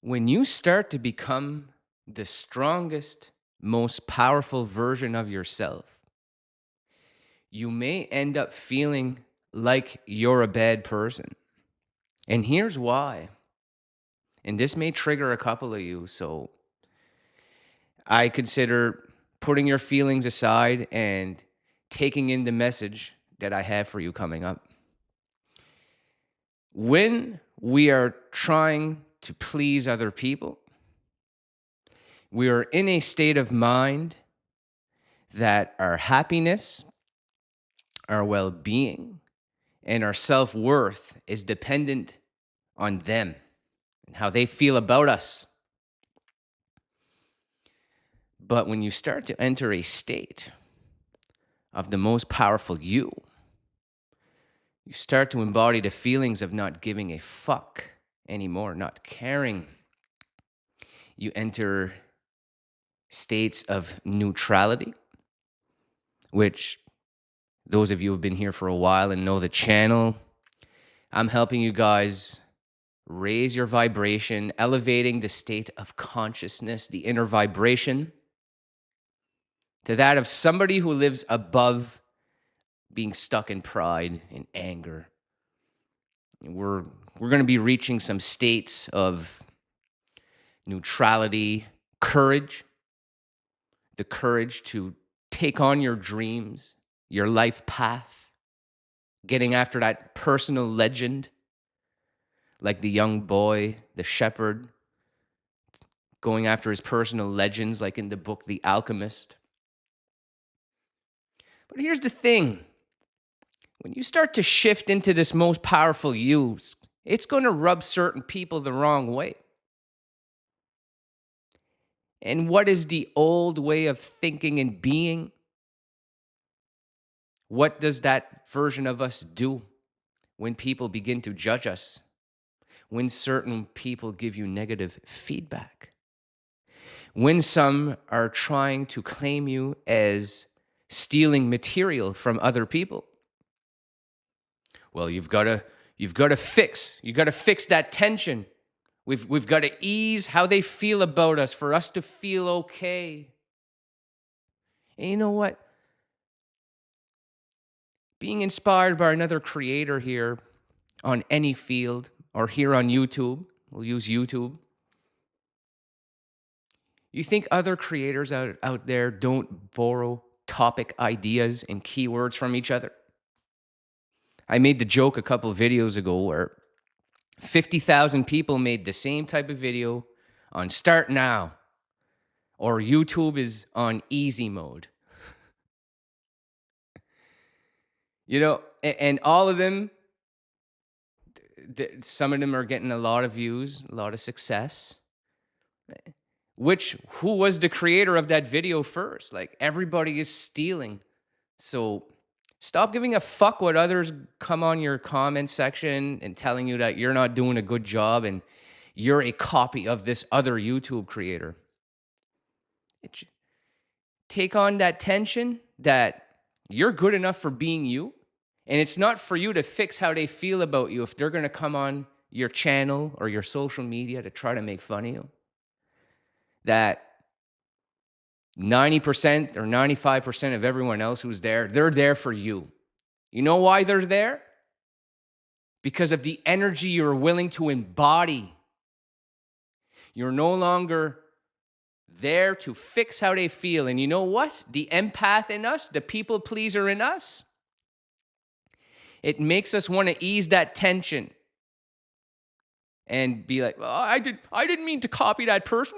When you start to become the strongest, most powerful version of yourself, you may end up feeling like you're a bad person. And here's why. And this may trigger a couple of you. So I consider putting your feelings aside and taking in the message that I have for you coming up. When we are trying to please other people, we are in a state of mind that our happiness, our well being, and our self worth is dependent on them and how they feel about us. But when you start to enter a state of the most powerful you start to embody the feelings of not giving a fuck anymore, not caring. You enter states of neutrality, which those of you who have been here for a while and know the channel, I'm helping you guys raise your vibration, elevating the state of consciousness, the inner vibration, to that of somebody who lives above being stuck in pride and anger. We're going to be reaching some states of neutrality, courage, the courage to take on your dreams, your life path, getting after that personal legend, like the young boy, the shepherd, going after his personal legends, like in the book The Alchemist. But here's the thing. When you start to shift into this most powerful you, it's going to rub certain people the wrong way. And what is the old way of thinking and being? What does that version of us do when people begin to judge us? When certain people give you negative feedback? When some are trying to claim you as stealing material from other people? Well, you've got to fix that tension. We've got to ease how they feel about us for us to feel okay. And you know what? Being inspired by another creator here on any field or here on YouTube, we'll use YouTube. You think other creators out there don't borrow topic ideas and keywords from each other? I made the joke a couple of videos ago where 50,000 people made the same type of video on Start Now, or YouTube is on easy mode. You know, and all of them, some of them are getting a lot of views, a lot of success. Who was the creator of that video first? Like, everybody is stealing. So stop giving a fuck what others come on your comment section and telling you that you're not doing a good job and you're a copy of this other YouTube creator. Take on that tension that you're good enough for being you. And it's not for you to fix how they feel about you if they're going to come on your channel or your social media to try to make fun of you. That 90% or 95% of everyone else who's there, they're there for you. You know why they're there? Because of the energy you're willing to embody. You're no longer there to fix how they feel. And you know what? The empath in us, the people pleaser in us, it makes us want to ease that tension and be like, oh, I didn't mean to copy that person.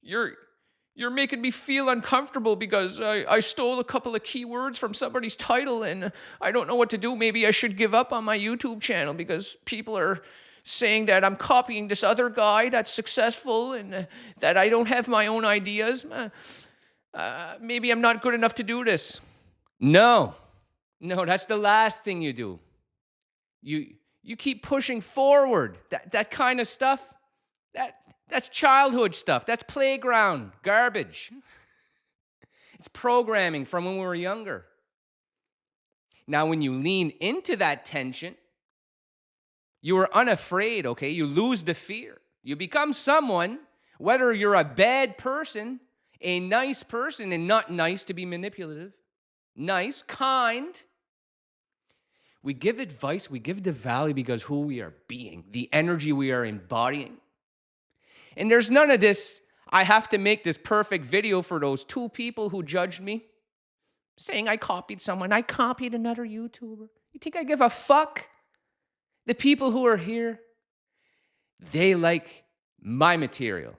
You're making me feel uncomfortable because I stole a couple of keywords from somebody's title and I don't know what to do. Maybe I should give up on my YouTube channel because people are saying that I'm copying this other guy that's successful and that I don't have my own ideas. Maybe I'm not good enough to do this. No, that's the last thing you do. You keep pushing forward. That kind of stuff, that's childhood stuff. That's playground garbage. It's programming from when we were younger. Now, when you lean into that tension, You are unafraid, okay? You lose the fear. You become someone, whether you're a bad person, a nice person, and not nice to be manipulative, nice, kind. We give advice, we give the value because who we are being, the energy we are embodying. And there's none of this, I have to make this perfect video for those 2 people who judged me, saying I copied someone, I copied another YouTuber. You think I give a fuck? The people who are here, they like my material.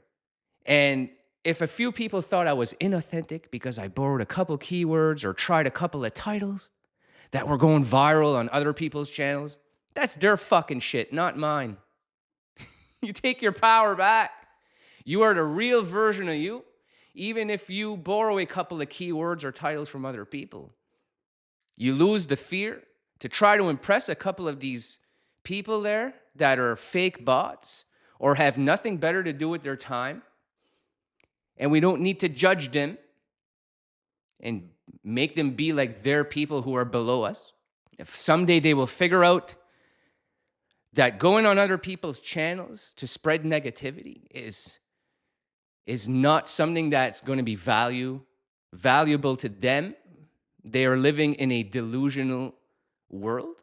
And if a few people thought I was inauthentic because I borrowed a couple keywords or tried a couple of titles that were going viral on other people's channels, that's their fucking shit, not mine. You take your power back. You are the real version of you, even if you borrow a couple of keywords or titles from other people. You lose the fear to try to impress a couple of these people there that are fake bots or have nothing better to do with their time. And we don't need to judge them and make them be like their people who are below us. If someday they will figure out that going on other people's channels to spread negativity is not something that's going to be valuable to them. They are living in a delusional world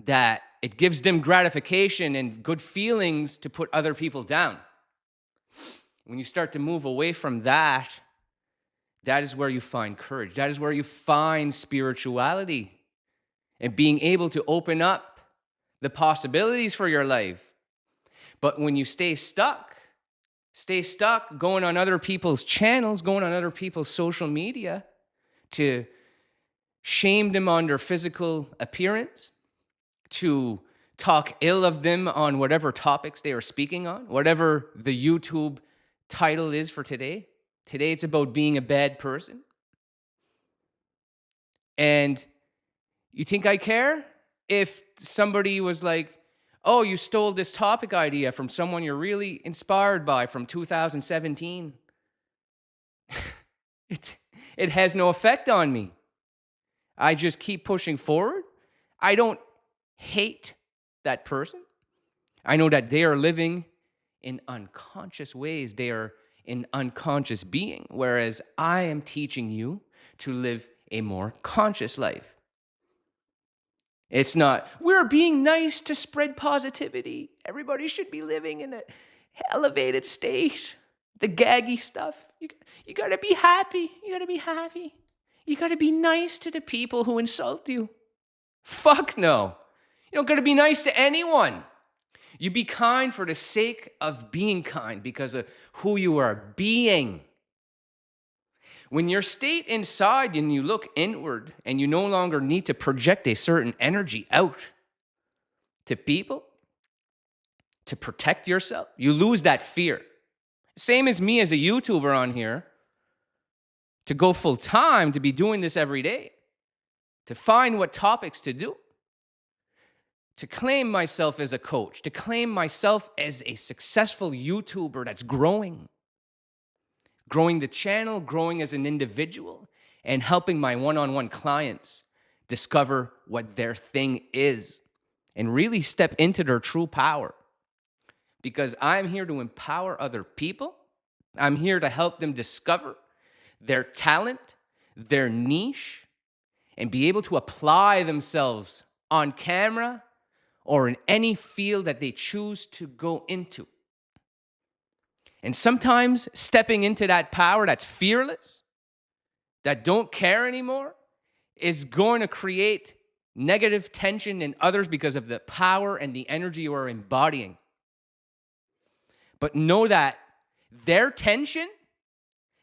that it gives them gratification and good feelings to put other people down. When you start to move away from that, that is where you find courage. That is where you find spirituality and being able to open up the possibilities for your life. But when you stay stuck going on other people's channels, going on other people's social media to shame them on their physical appearance, to talk ill of them on whatever topics they are speaking on, whatever the YouTube title is for today. Today it's about being a bad person. And you think I care if somebody was like, oh, you stole this topic idea from someone you're really inspired by from 2017. It has no effect on me. I just keep pushing forward. I don't hate that person. I know that they are living in unconscious ways. They are an unconscious being, whereas I am teaching you to live a more conscious life. It's not, we're being nice to spread positivity. Everybody should be living in an elevated state. The gaggy stuff. You got to be happy. You got to be happy. You got to be nice to the people who insult you. Fuck no. You don't got to be nice to anyone. You be kind for the sake of being kind because of who you are being. When your state inside and you look inward and you no longer need to project a certain energy out to people to protect yourself, you lose that fear. Same as me as a YouTuber on here, to go full time, to be doing this every day, to find what topics to do, to claim myself as a coach, to claim myself as a successful YouTuber that's growing the channel, growing as an individual, and helping my one-on-one clients discover what their thing is and really step into their true power. Because I'm here to empower other people. I'm here to help them discover their talent, their niche, and be able to apply themselves on camera or in any field that they choose to go into. And sometimes stepping into that power that's fearless, that don't care anymore, is going to create negative tension in others because of the power and the energy you are embodying. But know that their tension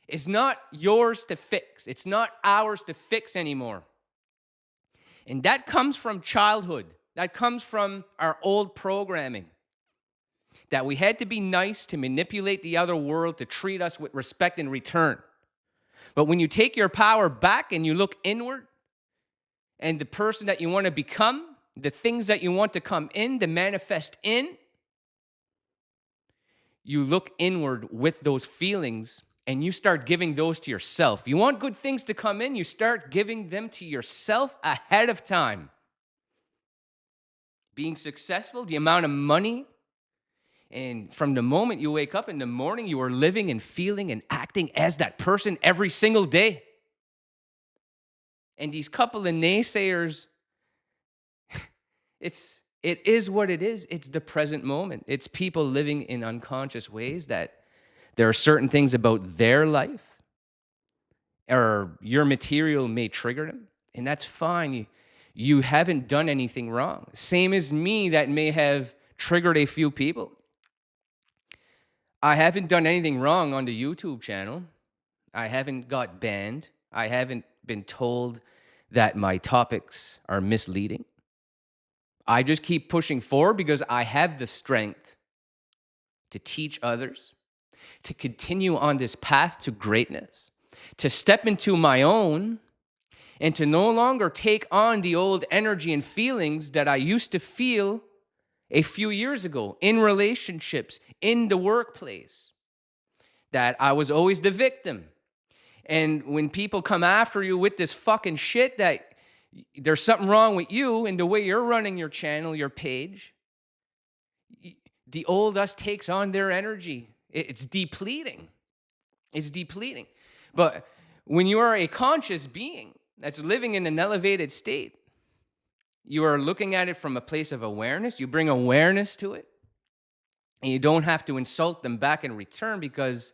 is not yours to fix. It's not ours to fix anymore. And that comes from childhood. That comes from our old programming. That we had to be nice to manipulate the other world to treat us with respect in return. But when you take your power back and you look inward, and the person that you want to become, the things that you want to come in, to manifest in, you look inward with those feelings and you start giving those to yourself. You want good things to come in, you start giving them to yourself ahead of time. being successful, the amount of money. And from the moment you wake up in the morning, you are living and feeling and acting as that person every single day. And these couple of naysayers, it is what it is. It's the present moment. It's people living in unconscious ways that there are certain things about their life or your material may trigger them. And that's fine. You haven't done anything wrong. Same as me that may have triggered a few people. I haven't done anything wrong on the YouTube channel. I haven't got banned. I haven't been told that my topics are misleading. I just keep pushing forward because I have the strength to teach others, to continue on this path to greatness, to step into my own, and to no longer take on the old energy and feelings that I used to feel a few years ago in relationships, in the workplace, that I was always the victim. And when people come after you with this fucking shit that there's something wrong with you and the way you're running your channel, your page, the old us takes on their energy. It's depleting. It's depleting. But when you are a conscious being that's living in an elevated state, you are looking at it from a place of awareness. You bring awareness to it. And you don't have to insult them back in return because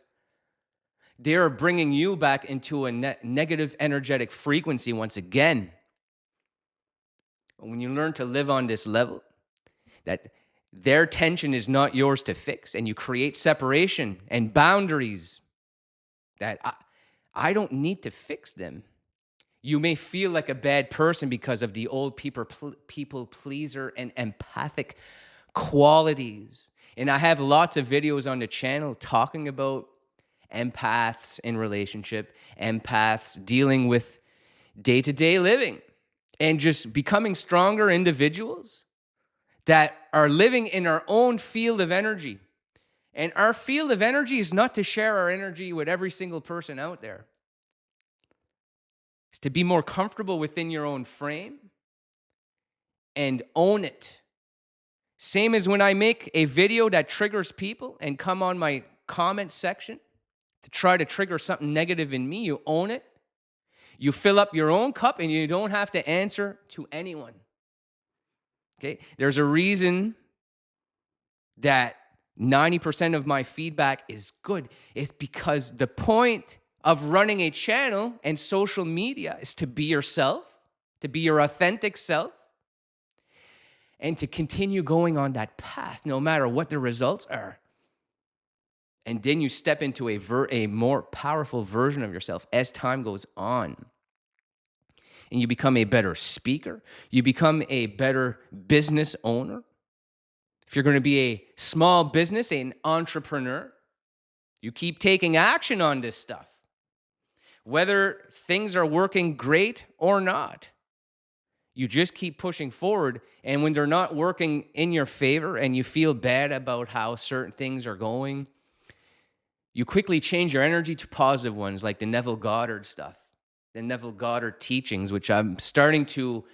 they're bringing you back into a negative energetic frequency once again. When you learn to live on this level, that their tension is not yours to fix, and you create separation and boundaries that I don't need to fix them. You may feel like a bad person because of the old people pleaser and empathic qualities. And I have lots of videos on the channel talking about empaths in relationship, empaths dealing with day-to-day living, and just becoming stronger individuals that are living in our own field of energy. And our field of energy is not to share our energy with every single person out there. It's to be more comfortable within your own frame and own it. Same as when I make a video that triggers people and come on my comment section to try to trigger something negative in me, you own it. You fill up your own cup and you don't have to answer to anyone. Okay? There's a reason that 90% of my feedback is good. It's because the point of running a channel and social media is to be yourself, to be your authentic self, and to continue going on that path no matter what the results are. And then you step into a more powerful version of yourself as time goes on. And you become a better speaker. You become a better business owner. If you're going to be a small business, an entrepreneur, you keep taking action on this stuff. Whether things are working great or not, you just keep pushing forward. And when they're not working in your favor and you feel bad about how certain things are going, you quickly change your energy to positive ones, like the Neville Goddard stuff, the Neville Goddard teachings, which I'm starting to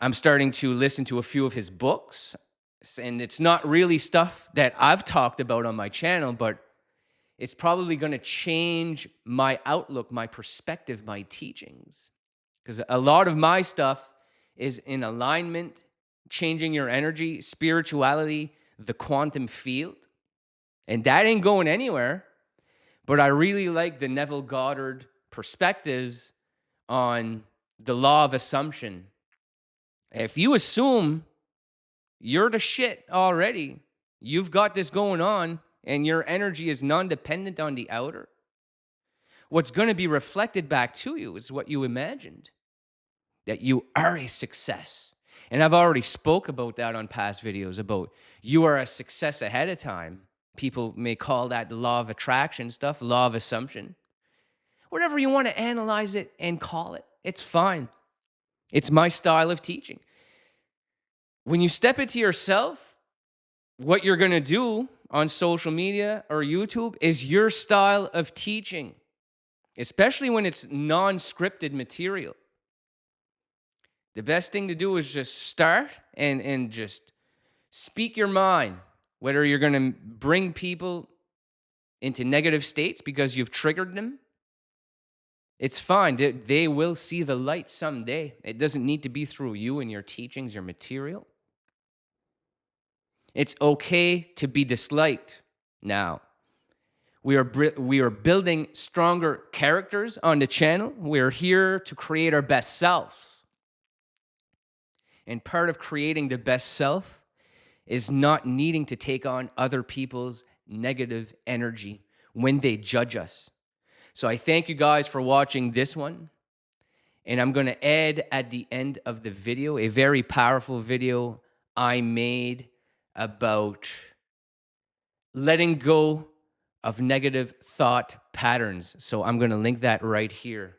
listen to a few of his books. And it's not really stuff that I've talked about on my channel, but it's probably going to change my outlook, my perspective, my teachings. Because a lot of my stuff is in alignment, changing your energy, spirituality, the quantum field. And that ain't going anywhere. But I really like the Neville Goddard perspectives on the law of assumption. If you assume you're the shit already, you've got this going on, and your energy is non-dependent on the outer, what's going to be reflected back to you is what you imagined, that you are a success. And I've already spoke about that on past videos, about you are a success ahead of time. People may call that the law of attraction stuff, law of assumption. Whatever you want to analyze it and call it, it's fine. It's my style of teaching. When you step into yourself, what you're going to do on social media or YouTube is your style of teaching, especially when it's non-scripted material. The best thing to do is just start and just speak your mind, whether you're going to bring people into negative states because you've triggered them. It's fine. They will see the light someday. It doesn't need to be through you and your teachings, your material. It's okay to be disliked now. We are building stronger characters on the channel. We're here to create our best selves. And part of creating the best self is not needing to take on other people's negative energy when they judge us. So I thank you guys for watching this one. And I'm going to add at the end of the video a very powerful video I made about letting go of negative thought patterns. So I'm going to link that right here.